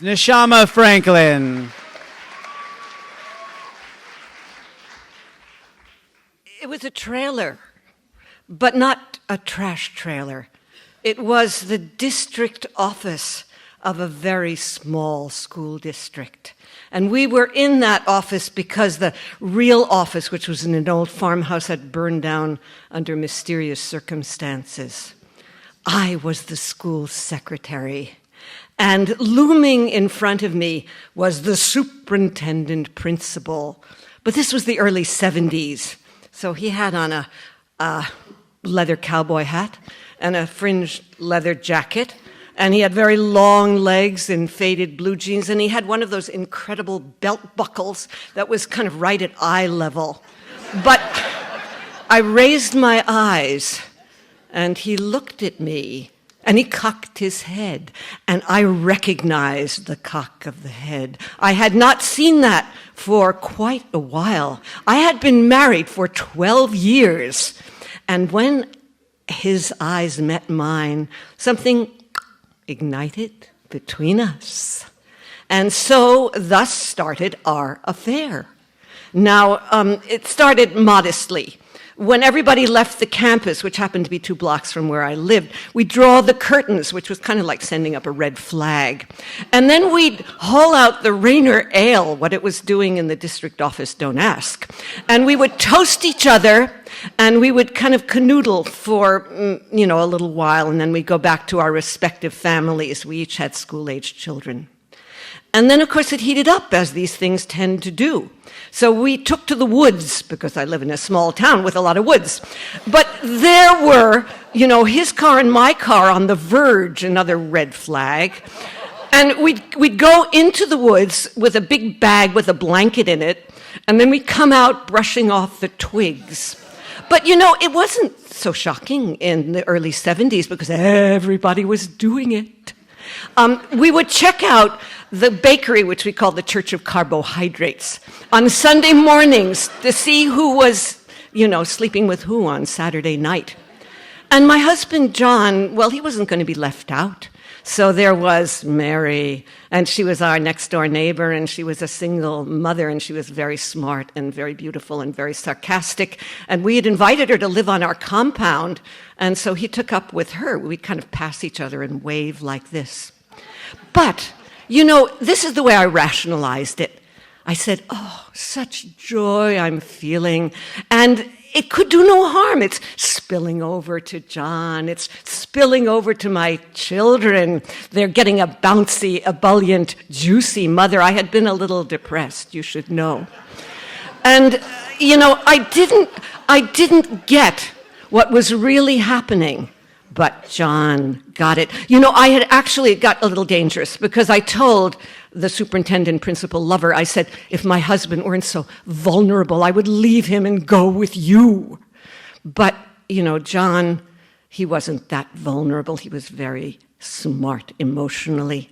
Neshama Franklin. It was a trailer, but not a trash trailer. It was the district office of a very small school district. And we were in that office because the real office, which was in an old farmhouse, had burned down under mysterious circumstances. I was the school secretary. And looming in front of me was the superintendent principal. But this was the early 70s. So he had on a leather cowboy hat and a fringed leather jacket. And he had very long legs and faded blue jeans. And he had one of those incredible belt buckles that was kind of right at eye level. But I raised my eyes, and he looked at me, and he cocked his head. And I recognized the cock of the head. I had not seen that for quite a while. I had been married for 12 years. And when his eyes met mine, something ignited between us. And so thus started our affair. Now, it started modestly. When everybody left the campus, which happened to be 2 blocks from where I lived, we'd draw the curtains, which was kind of like sending up a red flag. And then we'd haul out the Rainer Ale, what it was doing in the district office, don't ask. And we would toast each other, and we would kind of canoodle for, a little while, and then we'd go back to our respective families. We each had school-aged children. And then, of course, it heated up, as these things tend to do. So we took to the woods, because I live in a small town with a lot of woods. But there were, his car and my car on the verge, another red flag. And we'd go into the woods with a big bag with a blanket in it, and then we'd come out brushing off the twigs. But, it wasn't so shocking in the early 70s, because everybody was doing it. We would check out the bakery, which we called the Church of Carbohydrates, on Sunday mornings to see who was, sleeping with who on Saturday night. And my husband, John, well, he wasn't going to be left out. So there was Mary, and she was our next-door neighbor, and she was a single mother, and she was very smart and very beautiful and very sarcastic. And we had invited her to live on our compound, and so he took up with her. We'd kind of pass each other and wave like this. But, this is the way I rationalized it. I said, oh, such joy I'm feeling. And it could do no harm. It's spilling over to John. It's spilling over to my children. They're getting a bouncy, ebullient, juicy mother. I had been a little depressed, you should know. And, I didn't get what was really happening. But John got it. I had actually got a little dangerous because I told the superintendent principal lover, I said, if my husband weren't so vulnerable, I would leave him and go with you. But, John, he wasn't that vulnerable. He was very smart emotionally.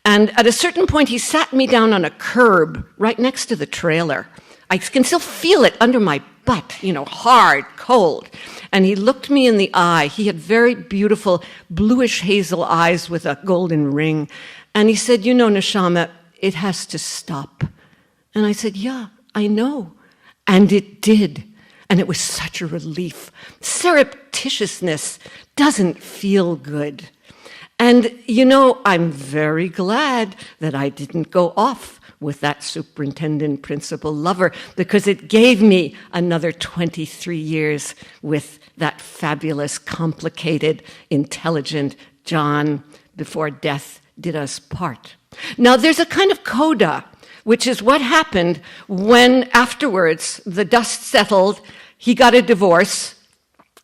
And at a certain point, he sat me down on a curb right next to the trailer. I can still feel it under my butt, hard, cold. And he looked me in the eye. He had very beautiful bluish hazel eyes with a golden ring. And he said, Neshama, it has to stop. And I said, yeah, I know. And it did. And it was such a relief. Surreptitiousness doesn't feel good. And, I'm very glad that I didn't go off with that superintendent principal lover, because it gave me another 23 years with that fabulous, complicated, intelligent John before death did us part. Now, there's a kind of coda, which is what happened when afterwards the dust settled, he got a divorce,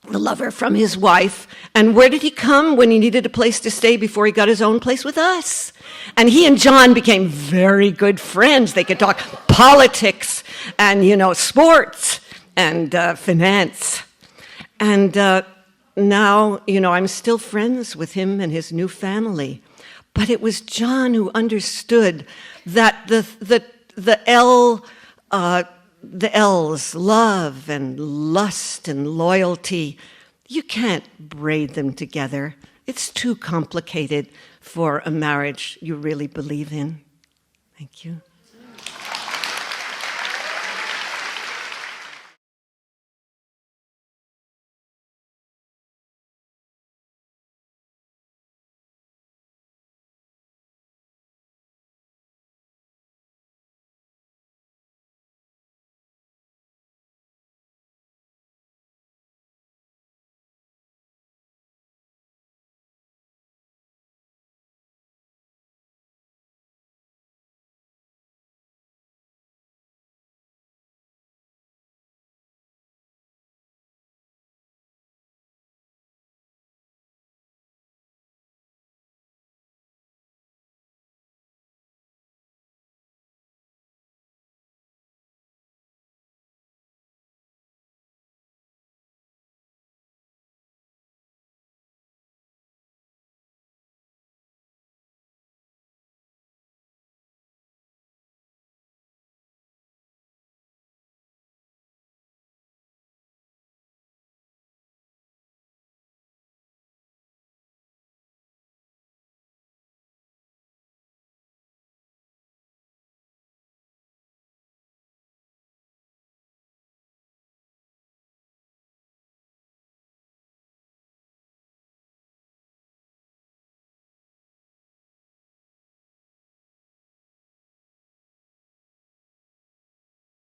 the lover, from his wife. And where did he come when he needed a place to stay before he got his own place? With us. And he and John became very good friends. They could talk politics and, sports and finance. And now, I'm still friends with him and his new family. But it was John who understood that the L's, love and lust and loyalty, you can't braid them together. It's too complicated for a marriage you really believe in. Thank you.